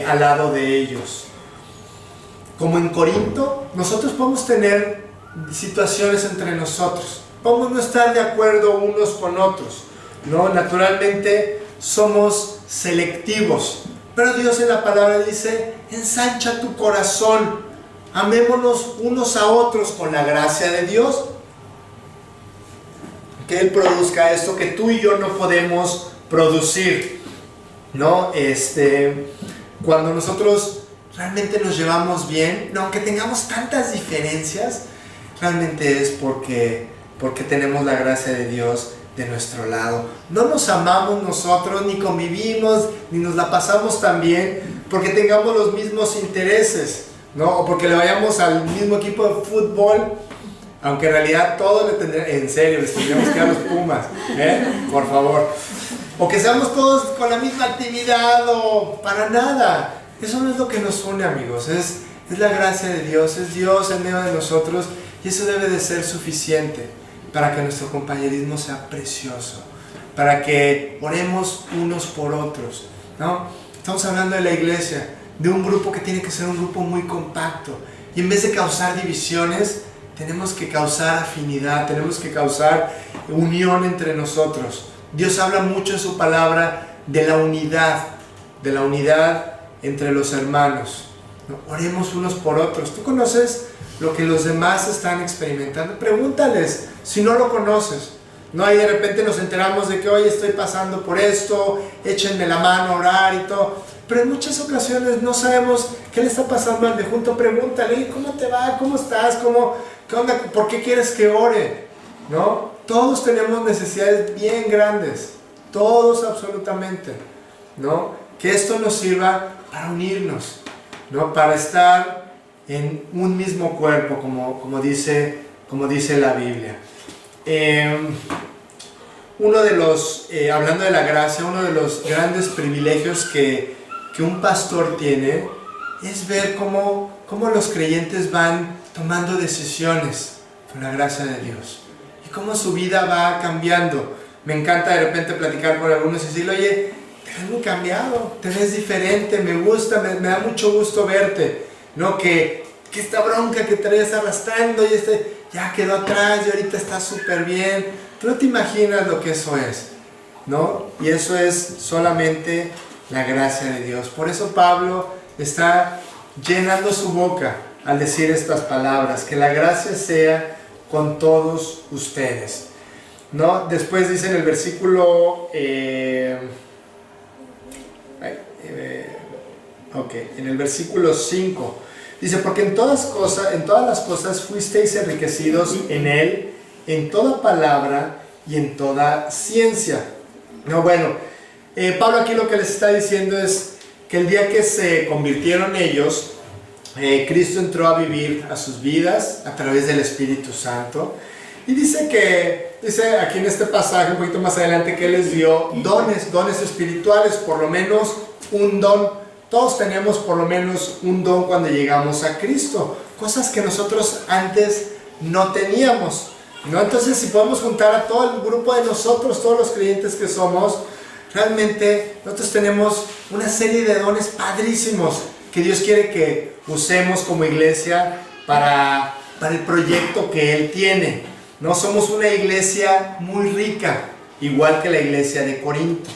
al lado de ellos. Como en Corinto, nosotros podemos tener situaciones entre nosotros, podemos no estar de acuerdo unos con otros, ¿no? Naturalmente somos selectivos, pero Dios en la palabra dice, ensancha tu corazón, amémonos unos a otros con la gracia de Dios. Que Él produzca esto que tú y yo no podemos producir, ¿no? Cuando nosotros realmente nos llevamos bien, no, aunque tengamos tantas diferencias, realmente es porque tenemos la gracia de Dios de nuestro lado. No nos amamos nosotros, ni convivimos, ni nos la pasamos tan bien porque tengamos los mismos intereses, ¿no? O porque le vayamos al mismo equipo de fútbol, aunque en realidad todos le tendríamos, en serio, les tendríamos que ir a los Pumas, por favor. O que seamos todos con la misma actividad, o para nada. Eso no es lo que nos une, amigos. Es la gracia de Dios, es Dios en medio de nosotros, y eso debe de ser suficiente para que nuestro compañerismo sea precioso, para que oremos unos por otros, ¿no? Estamos hablando de la iglesia, de un grupo que tiene que ser un grupo muy compacto, y en vez de causar divisiones, tenemos que causar afinidad, tenemos que causar unión entre nosotros. Dios habla mucho en su palabra de la unidad entre los hermanos, ¿no? Oremos unos por otros. ¿Tú conoces lo que los demás están experimentando? Pregúntales si no lo conoces, ¿no? Y de repente nos enteramos de que hoy estoy pasando por esto, échenme la mano a orar y todo. Pero en muchas ocasiones no sabemos qué le está pasando al de junto. Pregúntale, ¿cómo te va? ¿Cómo estás? ¿Qué onda? ¿Por qué quieres que ore? ¿No? Todos tenemos necesidades bien grandes, todos absolutamente, ¿no? Que esto nos sirva para unirnos, ¿no? Para estar en un mismo cuerpo, como dice la Biblia. Hablando de la gracia, uno de los grandes privilegios que un pastor tiene es ver cómo los creyentes van tomando decisiones con la gracia de Dios y cómo su vida va cambiando. Me encanta de repente platicar con algunos y decirle: oye, te ves muy cambiado, te ves diferente, me gusta, me da mucho gusto verte, ¿no? Que esta bronca que traías arrastrando ya quedó atrás y ahorita está súper bien. Tú no te imaginas lo que eso es, ¿no? Y eso es solamente la gracia de Dios. Por eso Pablo está llenando su boca al decir estas palabras: que la gracia sea con todos ustedes, ¿no? Después dice en el versículo en el versículo 5 dice: porque en todas las cosas fuisteis enriquecidos en él, en toda palabra y en toda ciencia. No, bueno, Pablo aquí lo que les está diciendo es que el día que se convirtieron ellos, Cristo entró a vivir a sus vidas a través del Espíritu Santo. Y dice aquí en este pasaje, un poquito más adelante, que Él les dio dones espirituales, por lo menos un don. Todos tenemos por lo menos un don cuando llegamos a Cristo, cosas que nosotros antes no teníamos, ¿no? Entonces, si podemos juntar a todo el grupo de nosotros, todos los creyentes que somos, realmente nosotros tenemos una serie de dones padrísimos que Dios quiere que usemos como iglesia para el proyecto que Él tiene, ¿no? Somos una iglesia muy rica, igual que la iglesia de Corinto,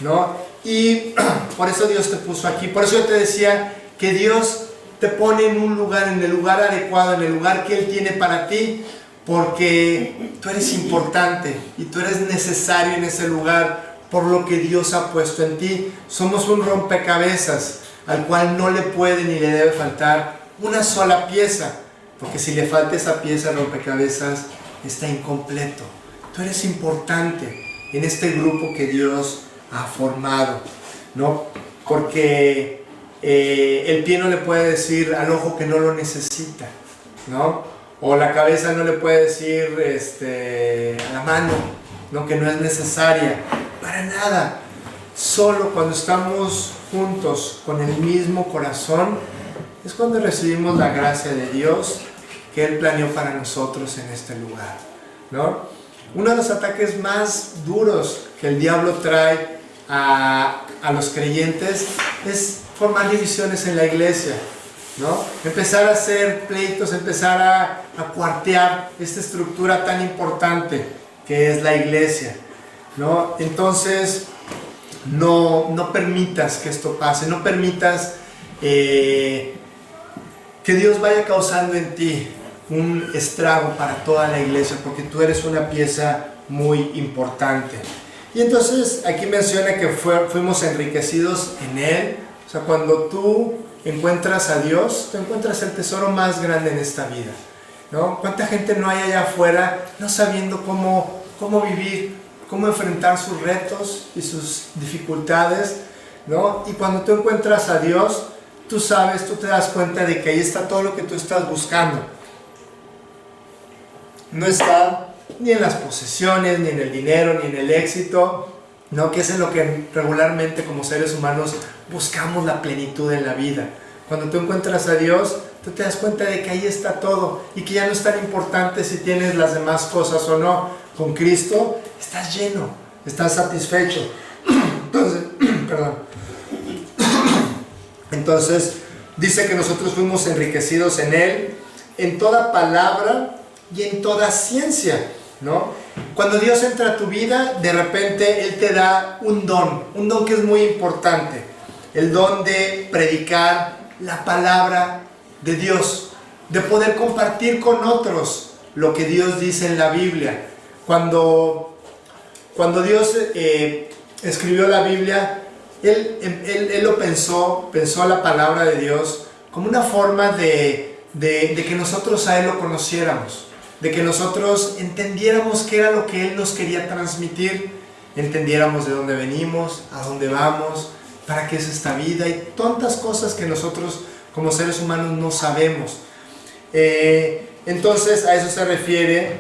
¿no? Y por eso Dios te puso aquí. Por eso yo te decía que Dios te pone en un lugar, en el lugar adecuado, en el lugar que Él tiene para ti, porque tú eres importante y tú eres necesario en ese lugar por lo que Dios ha puesto en ti. Somos un rompecabezas al cual no le puede ni le debe faltar una sola pieza, porque si le falta esa pieza al rompecabezas está incompleto. Tú eres importante en este grupo que Dios ha formado, ¿no? Porque el pie no le puede decir al ojo que no lo necesita, ¿no? O la cabeza no le puede decir a la mano, ¿no? Que no es necesaria, para nada. Solo cuando estamos juntos con el mismo corazón es cuando recibimos la gracia de Dios que Él planeó para nosotros en este lugar, ¿no? Uno de los ataques más duros que el diablo trae a los creyentes es formar divisiones en la iglesia, ¿no? Empezar a hacer pleitos, empezar a cuartear esta estructura tan importante que es la iglesia, ¿no? Entonces no permitas que esto pase, no permitas que Dios vaya causando en ti un estrago para toda la iglesia, porque tú eres una pieza muy importante. Y entonces aquí menciona que fuimos enriquecidos en Él. O sea, cuando tú encuentras a Dios, tú encuentras el tesoro más grande en esta vida, ¿no? ¿Cuánta gente no hay allá afuera no sabiendo cómo vivir, cómo enfrentar sus retos y sus dificultades, ¿no? Y cuando tú encuentras a Dios, tú te das cuenta de que ahí está todo lo que tú estás buscando. No está ni en las posesiones, ni en el dinero, ni en el éxito, ¿no? Que es en lo que regularmente como seres humanos buscamos la plenitud en la vida. Cuando tú encuentras a Dios, tú te das cuenta de que ahí está todo y que ya no es tan importante si tienes las demás cosas o no. Con Cristo estás lleno, estás satisfecho. Entonces dice que nosotros fuimos enriquecidos en Él, en toda palabra y en toda ciencia, ¿no? Cuando Dios entra a tu vida, de repente Él te da un don que es muy importante, el don de predicar la palabra de Dios, de poder compartir con otros lo que Dios dice en la Biblia. Cuando Dios escribió la Biblia, Él lo pensó la palabra de Dios como una forma de que nosotros a Él lo conociéramos, de que nosotros entendiéramos qué era lo que Él nos quería transmitir, entendiéramos de dónde venimos, a dónde vamos, para qué es esta vida y tantas cosas que nosotros como seres humanos no sabemos. Entonces a eso se refiere,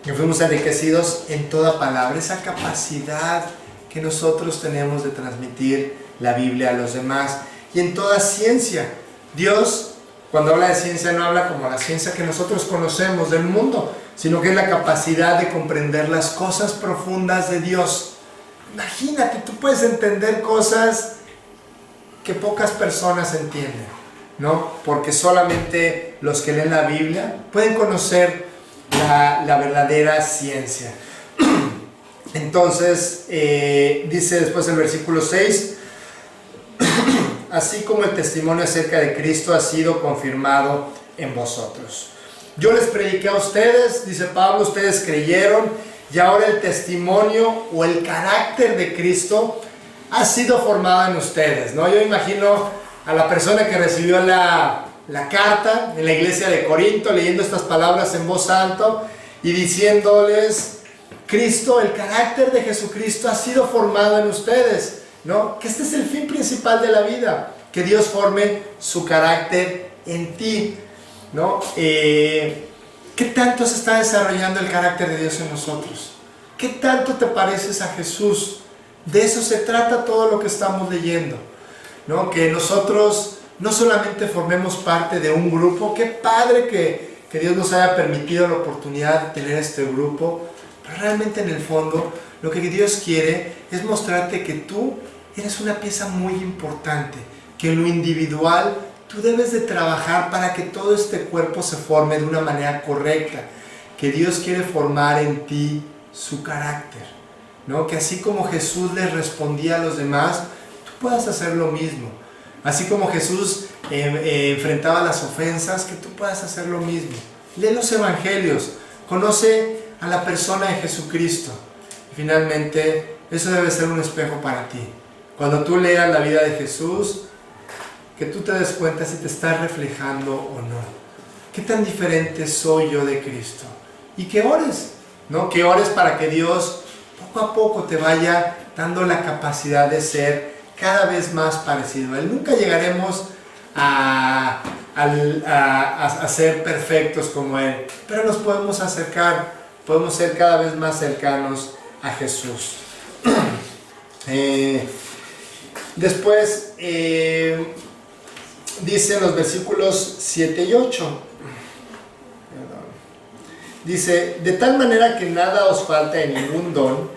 que fuimos enriquecidos en toda palabra, esa capacidad que nosotros tenemos de transmitir la Biblia a los demás, y en toda ciencia. Dios, cuando habla de ciencia, no habla como la ciencia que nosotros conocemos del mundo, sino que es la capacidad de comprender las cosas profundas de Dios. Imagínate, tú puedes entender cosas que pocas personas entienden, ¿no? Porque solamente los que leen la Biblia pueden conocer la verdadera ciencia. Entonces, dice después el versículo 6, así como el testimonio acerca de Cristo ha sido confirmado en vosotros. Yo les prediqué a ustedes, dice Pablo, ustedes creyeron, y ahora el testimonio o el carácter de Cristo ha sido formado en ustedes, ¿no? Yo imagino a la persona que recibió la carta en la iglesia de Corinto, leyendo estas palabras en voz alta y diciéndoles: Cristo, el carácter de Jesucristo ha sido formado en ustedes, ¿no? Que este es el fin principal de la vida, que Dios forme su carácter en ti, ¿no? ¿Qué tanto se está desarrollando el carácter de Dios en nosotros? ¿Qué tanto te pareces a Jesús? De eso se trata todo lo que estamos leyendo, ¿no? Que nosotros no solamente formemos parte de un grupo. Qué padre que Dios nos haya permitido la oportunidad de tener este grupo, pero realmente en el fondo lo que Dios quiere es mostrarte que tú eres una pieza muy importante, que en lo individual tú debes de trabajar para que todo este cuerpo se forme de una manera correcta, que Dios quiere formar en ti su carácter, ¿no? Que así como Jesús le respondía a los demás, tú puedas hacer lo mismo. Así como Jesús enfrentaba las ofensas, que tú puedas hacer lo mismo. Lee los evangelios, conoce a la persona de Jesucristo. Y finalmente, eso debe ser un espejo para ti. Cuando tú leas la vida de Jesús, que tú te des cuenta si te estás reflejando o no. ¿Qué tan diferente soy yo de Cristo? Y que ores, ¿no? Que ores para que Dios poco a poco te vaya dando la capacidad de ser cada vez más parecido a Él. Nunca llegaremos a ser perfectos como Él, pero nos podemos acercar, podemos ser cada vez más cercanos a Jesús. Después dice en los versículos 7 y 8, dice: de tal manera que nada os falta en ningún don,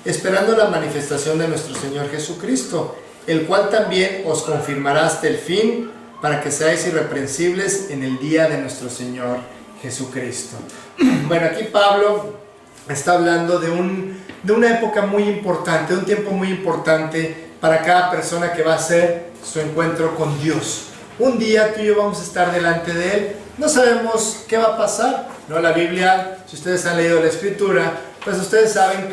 esperando la manifestación de nuestro Señor Jesucristo, el cual también os confirmará hasta el fin, para que seáis irreprensibles en el día de nuestro Señor Jesucristo. Bueno, aquí Pablo está hablando de una época muy importante, de un tiempo muy importante para cada persona que va a hacer su encuentro con Dios. Un día tú y yo vamos a estar delante de Él. No sabemos qué va a pasar, ¿no? La Biblia, si ustedes han leído la Escritura, pues ustedes saben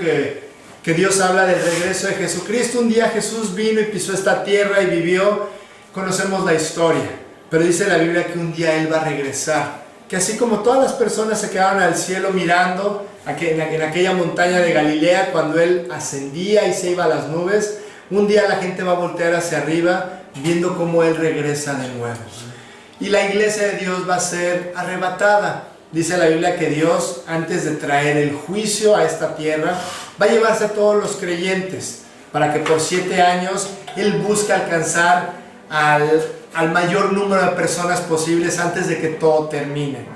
que Dios habla del regreso de Jesucristo. Un día Jesús vino y pisó esta tierra y vivió. Conocemos la historia, pero dice la Biblia que un día Él va a regresar. Que así como todas las personas se quedaron al cielo mirando en aquella montaña de Galilea cuando Él ascendía y se iba a las nubes, un día la gente va a voltear hacia arriba viendo cómo Él regresa de nuevo. Y la iglesia de Dios va a ser arrebatada. Dice la Biblia que Dios, antes de traer el juicio a esta tierra, va a llevarse a todos los creyentes para que por 7 años Él busque alcanzar al mayor número de personas posibles antes de que todo termine.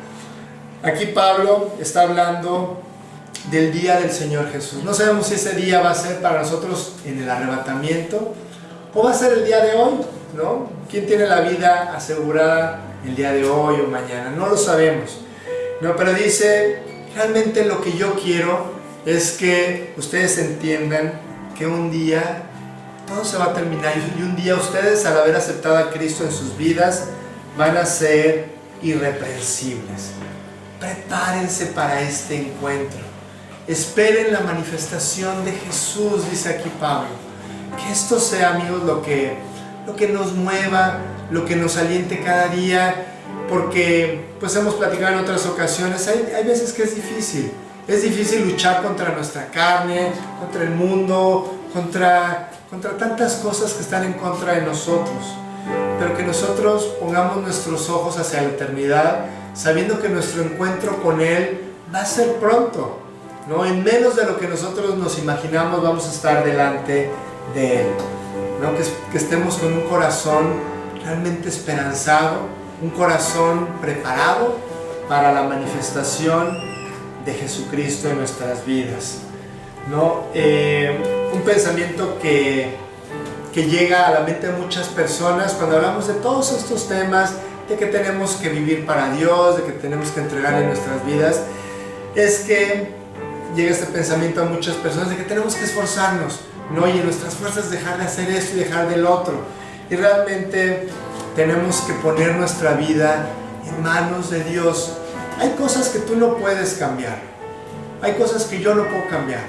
Aquí Pablo está hablando del día del Señor Jesús. No sabemos si ese día va a ser para nosotros en el arrebatamiento o va a ser el día de hoy, ¿no? ¿Quién tiene la vida asegurada el día de hoy o mañana? No lo sabemos, ¿no? Pero dice, realmente lo que yo quiero es que ustedes entiendan que un día todo se va a terminar y un día ustedes, al haber aceptado a Cristo en sus vidas, van a ser irreprensibles. Prepárense para este encuentro. Esperen la manifestación de Jesús, dice aquí Pablo. Que esto sea, amigos, lo que nos mueva, lo que nos aliente cada día, porque pues hemos platicado en otras ocasiones, hay veces que es difícil luchar contra nuestra carne, contra el mundo, contra tantas cosas que están en contra de nosotros, pero que nosotros pongamos nuestros ojos hacia la eternidad, sabiendo que nuestro encuentro con Él va a ser pronto, ¿no? En menos de lo que nosotros nos imaginamos vamos a estar delante de Él, ¿no? Que estemos con un corazón realmente esperanzado, un corazón preparado para la manifestación de Jesucristo en nuestras vidas, ¿no? Un pensamiento que llega a la mente de muchas personas cuando hablamos de todos estos temas, de que tenemos que vivir para Dios, de que tenemos que entregarle nuestras vidas, es que llega este pensamiento a muchas personas de que tenemos que esforzarnos, ¿no? Y en nuestras fuerzas dejar de hacer esto y dejar del otro. Y realmente tenemos que poner nuestra vida en manos de Dios. Hay cosas que tú no puedes cambiar. Hay cosas que yo no puedo cambiar.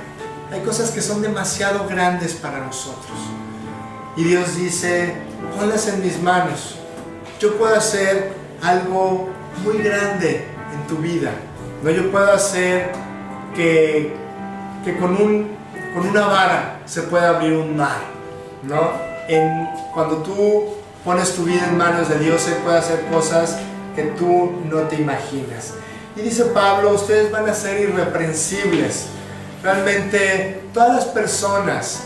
Hay cosas que son demasiado grandes para nosotros. Y Dios dice, ponlas en mis manos. Yo puedo hacer algo muy grande en tu vida, ¿no? Yo puedo hacer que con una vara se pueda abrir un mar, ¿no? Cuando tú pones tu vida en manos de Dios, Él puede hacer cosas que tú no te imaginas. Y dice Pablo, ustedes van a ser irreprensibles. Realmente todas las personas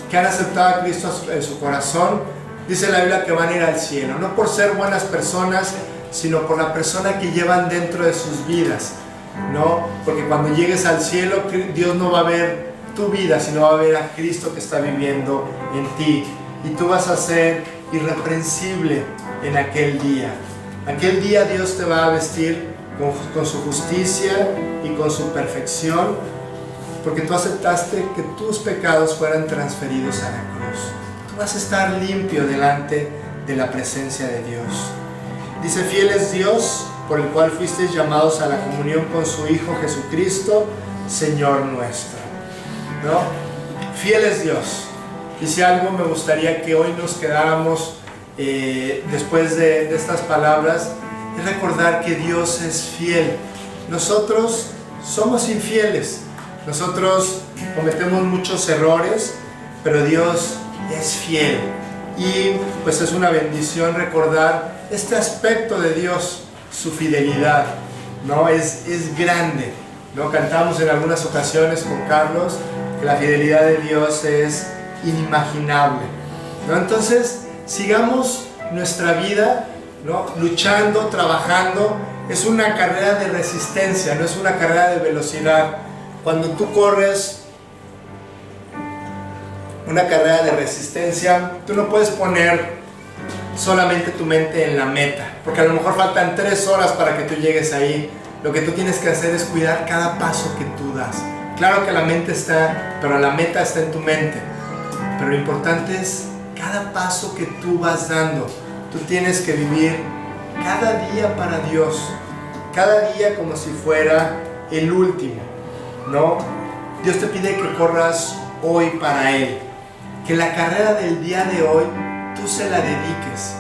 que han aceptado a Cristo en su corazón, dice la Biblia que van a ir al cielo, no por ser buenas personas, sino por la persona que llevan dentro de sus vidas, ¿no? Porque cuando llegues al cielo, Dios no va a ver tu vida, sino va a ver a Cristo que está viviendo en ti. Y tú vas a ser irreprensible en aquel día. Aquel día Dios te va a vestir con su justicia y con su perfección, porque tú aceptaste que tus pecados fueran transferidos a la cruz. Tú vas a estar limpio delante de la presencia de Dios. Dice, fiel es Dios, por el cual fuisteis llamados a la comunión con su Hijo Jesucristo, Señor nuestro, ¿no? Fiel es Dios. Y si algo me gustaría que hoy nos quedáramos después de estas palabras, es recordar que Dios es fiel. Nosotros somos infieles, nosotros cometemos muchos errores, pero Dios es fiel. Y pues es una bendición recordar este aspecto de Dios, su fidelidad, ¿no? Es grande, ¿no? Cantamos en algunas ocasiones con Carlos que la fidelidad de Dios es inimaginable, ¿no? Entonces sigamos nuestra vida, ¿no? Luchando, trabajando. Es una carrera de resistencia, no es una carrera de velocidad. Cuando tú corres una carrera de resistencia, tú no puedes poner solamente tu mente en la meta, porque a lo mejor faltan 3 horas para que tú llegues ahí. Lo que tú tienes que hacer es cuidar cada paso que tú das. Claro que la mente está, pero la meta está en tu mente. Pero lo importante es cada paso que tú vas dando. Tú tienes que vivir cada día para Dios, cada día como si fuera el último, ¿no? Dios te pide que corras hoy para Él, que la carrera del día de hoy tú se la dediques,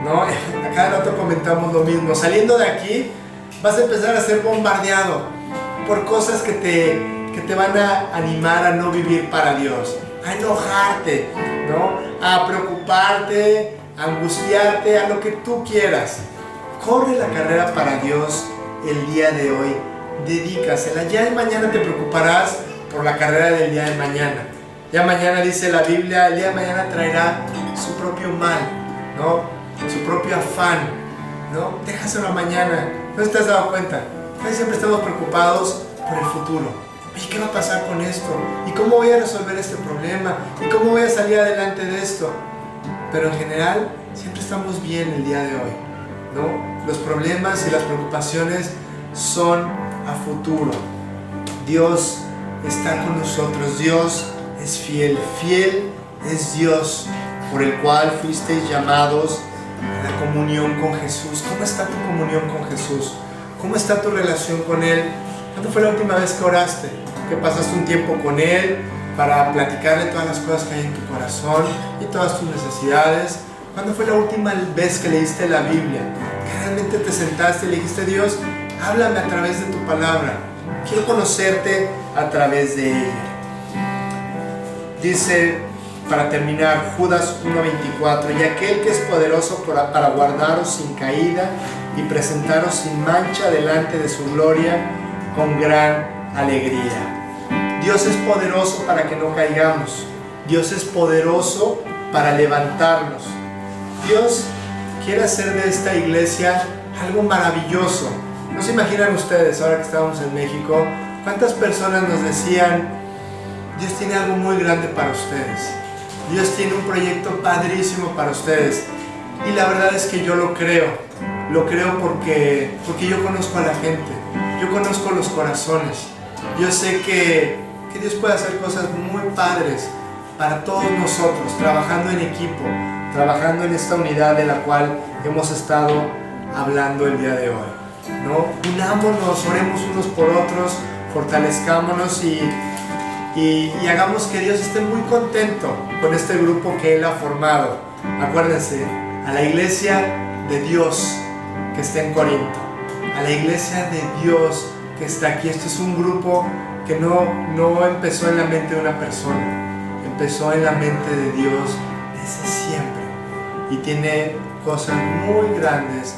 ¿no? A cada rato comentamos lo mismo. Saliendo de aquí vas a empezar a ser bombardeado por cosas que te van a animar a no vivir para Dios, a enojarte, ¿no? A preocuparte, a angustiarte, a lo que tú quieras. Corre la carrera para Dios el día de hoy, dedícasela. Ya de mañana te preocuparás por la carrera del día de mañana. Ya mañana, dice la Biblia, el día de mañana traerá su propio mal, ¿no? Su propio afán, ¿no? Déjaselo a mañana. ¿No te has dado cuenta? Casi siempre estamos preocupados por el futuro. Oye, ¿qué va a pasar con esto? ¿Y cómo voy a resolver este problema? ¿Y cómo voy a salir adelante de esto? Pero en general, siempre estamos bien el día de hoy, ¿no? Los problemas y las preocupaciones son a futuro. Dios está con nosotros. Dios es fiel. Fiel es Dios, por el cual fuisteis llamados a la comunión con Jesús. ¿Cómo está tu comunión con Jesús? ¿Cómo está tu relación con Él? ¿Cuándo fue la última vez que oraste? ¿Que pasaste un tiempo con Él para platicarle todas las cosas que hay en tu corazón y todas tus necesidades? ¿Cuándo fue la última vez que leíste la Biblia? realmente te sentaste y le dijiste: Dios, háblame a través de tu palabra, quiero conocerte a través de ella. Dice, para terminar, Judas 1:24: y aquel que es poderoso para guardaros sin caída y presentaros sin mancha delante de su gloria con gran alegría. Dios es poderoso para que no caigamos. Dios es poderoso para levantarnos. Dios quiere hacer de esta iglesia algo maravilloso. ¿No se imaginan ustedes, ahora que estábamos en México, cuántas personas nos decían: Dios tiene algo muy grande para ustedes, Dios tiene un proyecto padrísimo para ustedes? Y la verdad es que yo lo creo porque yo conozco a la gente, yo conozco los corazones, yo sé que Dios puede hacer cosas muy padres para todos nosotros, trabajando en equipo, trabajando en esta unidad de la cual hemos estado hablando el día de hoy, ¿no? Unámonos, oremos unos por otros, fortalezcámonos y hagamos que Dios esté muy contento con este grupo que Él ha formado. Acuérdense, a la iglesia de Dios que está en Corinto, a la iglesia de Dios que está aquí. Este es un grupo que no empezó en la mente de una persona, empezó en la mente de Dios desde siempre y tiene cosas muy grandes